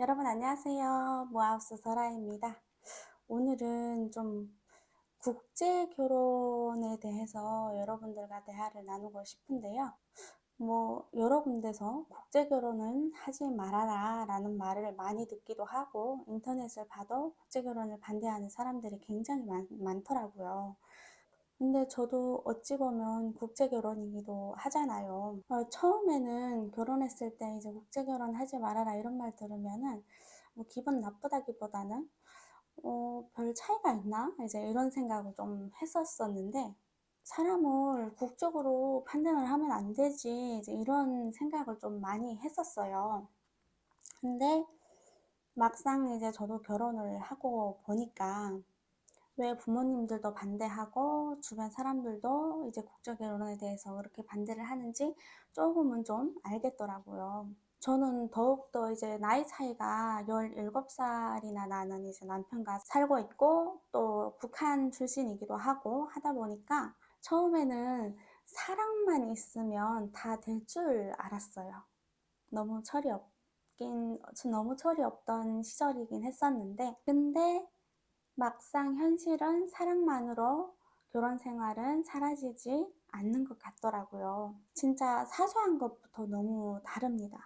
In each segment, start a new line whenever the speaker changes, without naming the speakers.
여러분 안녕하세요. 모아하우스 설아입니다. 오늘은 좀 국제 결혼에 대해서 여러분들과 대화를 나누고 싶은데요. 여러 군데서 국제 결혼은 하지 말아라 라는 말을 많이 듣기도 하고 인터넷을 봐도 국제 결혼을 반대하는 사람들이 굉장히 많더라고요. 근데 저도 어찌 보면 국제 결혼이기도 하잖아요. 처음에는 결혼했을 때 이제 국제 결혼 하지 말아라 이런 말 들으면은 기분 나쁘다기보다는 별 차이가 있나? 이제 이런 생각을 좀 했었었는데, 사람을 국적으로 판단을 하면 안 되지, 이제 이런 생각을 좀 많이 했었어요. 근데 막상 이제 저도 결혼을 하고 보니까 왜 부모님들도 반대하고 주변 사람들도 이제 국제 결혼에 대해서 그렇게 반대를 하는지 조금은 좀 알겠더라고요. 저는 더욱더 이제 나이 차이가 17살이나 나는 이제 남편과 살고 있고 또 북한 출신이기도 하고 하다 보니까 처음에는 사랑만 있으면 다 될 줄 알았어요. 너무 철이 없긴, 너무 철이 없던 시절이긴 했었는데, 근데 막상 현실은 사랑만으로 결혼 생활은 사라지지 않는 것 같더라고요. 진짜 사소한 것부터 너무 다릅니다.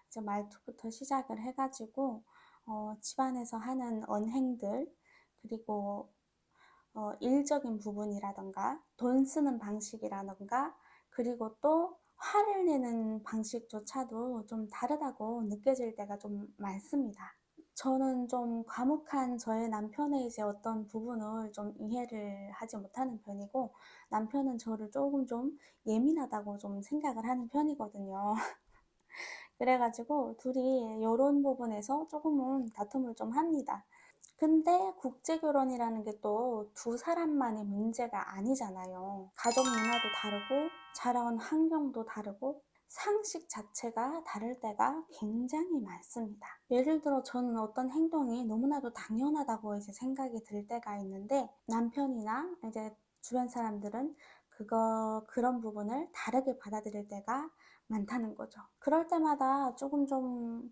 이제 말투부터 시작을 해가지고 집안에서 하는 언행들, 그리고 일적인 부분이라던가 돈 쓰는 방식이라던가 그리고 또 화를 내는 방식조차도 좀 다르다고 느껴질 때가 좀 많습니다. 저는 좀 과묵한 저의 남편의 이제 어떤 부분을 좀 이해를 하지 못하는 편이고, 남편은 저를 조금 좀 예민하다고 좀 생각을 하는 편이거든요. 그래가지고 둘이 이런 부분에서 조금은 다툼을 좀 합니다. 근데 국제 결혼이라는 게 또 두 사람만의 문제가 아니잖아요. 가족 문화도 다르고 자라온 환경도 다르고 상식 자체가 다를 때가 굉장히 많습니다. 예를 들어 저는 어떤 행동이 너무나도 당연하다고 이제 생각이 들 때가 있는데, 남편이나 이제 주변 사람들은 그런 부분을 다르게 받아들일 때가 많다는 거죠. 그럴 때마다 조금 좀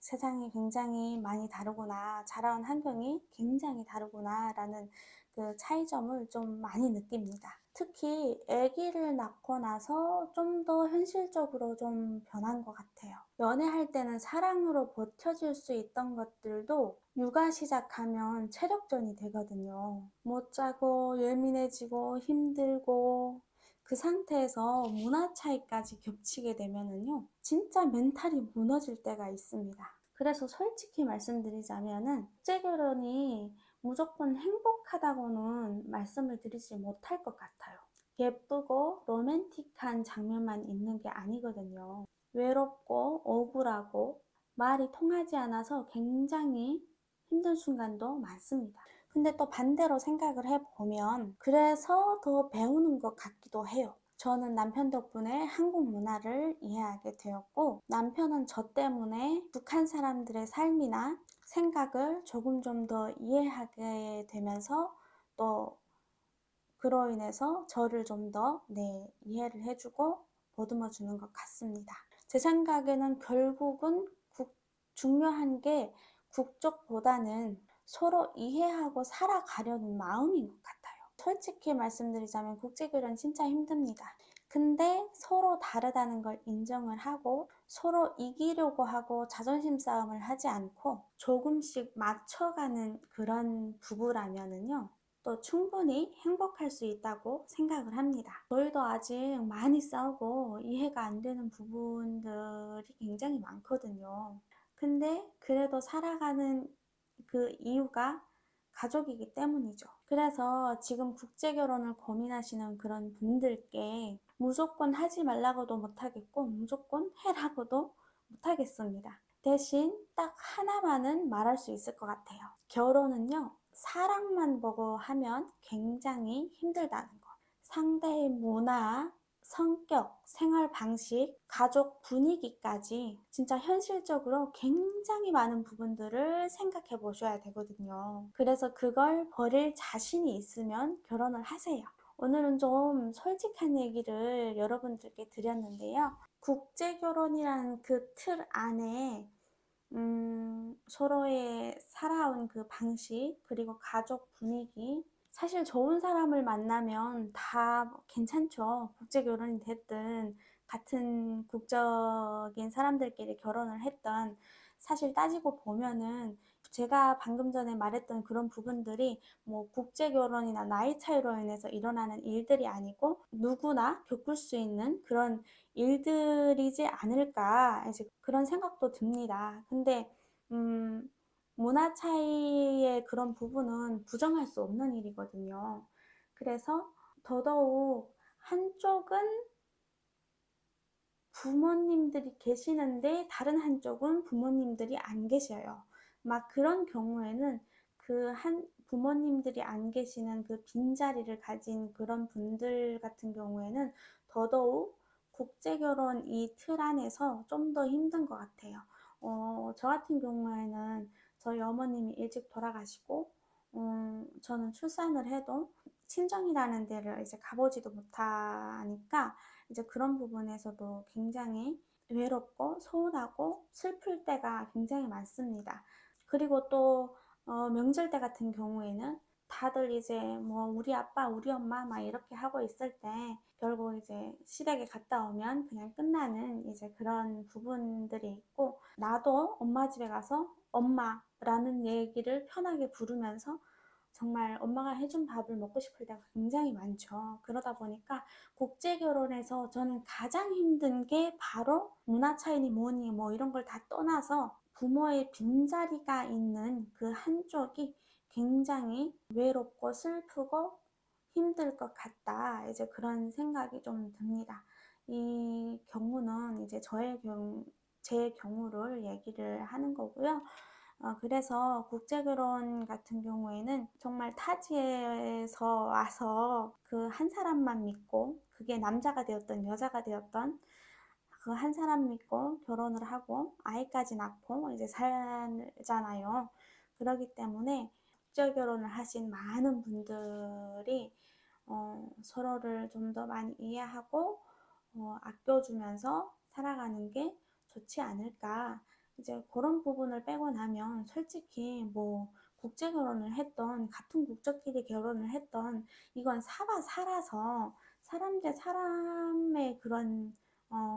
세상이 굉장히 많이 다르구나, 자라온 환경이 굉장히 다르구나라는 그 차이점을 좀 많이 느낍니다. 특히 아기를 낳고 나서 좀 더 현실적으로 좀 변한 것 같아요. 연애할 때는 사랑으로 버텨줄 수 있던 것들도 육아 시작하면 체력전이 되거든요. 못 자고 예민해지고 힘들고 그 상태에서 문화 차이까지 겹치게 되면은요, 진짜 멘탈이 무너질 때가 있습니다. 그래서 솔직히 말씀드리자면은 국제 결혼이 무조건 행복하다고는 말씀을 드리지 못할 것 같아요. 예쁘고 로맨틱한 장면만 있는 게 아니거든요. 외롭고 억울하고 말이 통하지 않아서 굉장히 힘든 순간도 많습니다. 근데 또 반대로 생각을 해보면 그래서 더 배우는 것 같기도 해요. 저는 남편 덕분에 한국 문화를 이해하게 되었고, 남편은 저 때문에 북한 사람들의 삶이나 생각을 조금 좀 더 이해하게 되면서 또 그로 인해서 저를 좀 더 이해를 해주고 보듬어 주는 것 같습니다. 제 생각에는 결국은 중요한 게 국적보다는 서로 이해하고 살아가려는 마음인 것 같아요. 솔직히 말씀드리자면 국제결혼 진짜 힘듭니다. 근데 서로 다르다는 걸 인정을 하고 서로 이기려고 하고 자존심 싸움을 하지 않고 조금씩 맞춰가는 그런 부부라면은요, 또 충분히 행복할 수 있다고 생각을 합니다. 저희도 아직 많이 싸우고 이해가 안 되는 부분들이 굉장히 많거든요. 근데 그래도 살아가는 그 이유가 가족이기 때문이죠. 그래서 지금 국제 결혼을 고민하시는 그런 분들께 무조건 하지 말라고도 못하겠고 무조건 해라고도 못하겠습니다. 대신 딱 하나만은 말할 수 있을 것 같아요. 결혼은요, 사랑만 보고 하면 굉장히 힘들다는 거. 상대의 문화, 성격, 생활 방식, 가족 분위기까지 진짜 현실적으로 굉장히 많은 부분들을 생각해 보셔야 되거든요. 그래서 그걸 버릴 자신이 있으면 결혼을 하세요. 오늘은 좀 솔직한 얘기를 여러분들께 드렸는데요. 국제 결혼이라는 그 틀 안에 서로의 살아온 그 방식, 그리고 가족 분위기. 사실 좋은 사람을 만나면 다 괜찮죠. 국제 결혼이 됐든, 같은 국적인 사람들끼리 결혼을 했던, 사실 따지고 보면은 제가 방금 전에 말했던 그런 부분들이 뭐 국제 결혼이나 나이 차이로 인해서 일어나는 일들이 아니고 누구나 겪을 수 있는 그런 일들이지 않을까, 이제 그런 생각도 듭니다. 근데 음, 문화 차이의 그런 부분은 부정할 수 없는 일이거든요. 그래서 더더욱 한쪽은 부모님들이 계시는데 다른 한쪽은 부모님들이 안 계셔요. 막 그런 경우에는 그 한 부모님들이 안 계시는 그 빈자리를 가진 그런 분들 같은 경우에는 더더욱 국제 결혼 이 틀 안에서 좀 더 힘든 것 같아요. 저 같은 경우에는 저희 어머님이 일찍 돌아가시고, 저는 출산을 해도 친정이라는 데를 이제 가보지도 못하니까 이제 그런 부분에서도 굉장히 외롭고 서운하고 슬플 때가 굉장히 많습니다. 그리고 또 명절 때 같은 경우에는 다들 이제 뭐 우리 아빠, 우리 엄마 막 이렇게 하고 있을 때 결국 이제 시댁에 갔다 오면 그냥 끝나는 이제 그런 부분들이 있고, 나도 엄마 집에 가서 엄마라는 얘기를 편하게 부르면서 정말 엄마가 해준 밥을 먹고 싶을 때가 굉장히 많죠. 그러다 보니까 국제 결혼에서 저는 가장 힘든 게 바로 문화 차이니 뭐니 뭐 이런 걸 다 떠나서 부모의 빈자리가 있는 그 한쪽이 굉장히 외롭고 슬프고 힘들 것 같다. 이제 그런 생각이 좀 듭니다. 이 경우는 이제 제 경우를 얘기를 하는 거고요. 그래서 국제결혼 같은 경우에는 정말 타지에서 와서 그 한 사람만 믿고, 그게 남자가 되었던 여자가 되었던 그 한 사람 믿고 결혼을 하고 아이까지 낳고 이제 살잖아요. 그렇기 때문에 국제결혼을 하신 많은 분들이 서로를 좀 더 많이 이해하고 아껴주면서 살아가는 게 좋지 않을까. 이제 그런 부분을 빼고 나면 솔직히 뭐 국제 결혼을 했던 같은 국적끼리 결혼을 했던 이건 사바 살아서 사람 대 사람의 그런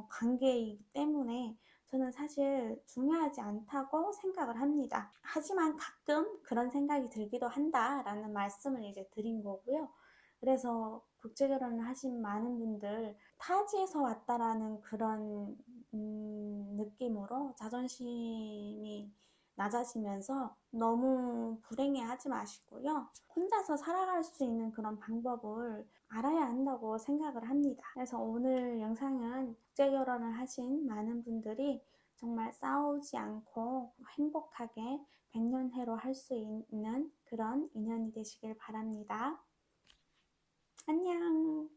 관계이기 때문에 저는 사실 중요하지 않다고 생각을 합니다. 하지만 가끔 그런 생각이 들기도 한다라는 말씀을 이제 드린 거고요. 그래서 국제 결혼을 하신 많은 분들 타지에서 왔다라는 그런 느낌으로 자존심이 낮아지면서 너무 불행해하지 마시고요. 혼자서 살아갈 수 있는 그런 방법을 알아야 한다고 생각을 합니다. 그래서 오늘 영상은 국제 결혼을 하신 많은 분들이 정말 싸우지 않고 행복하게 백년해로 할 수 있는 그런 인연이 되시길 바랍니다. 안녕.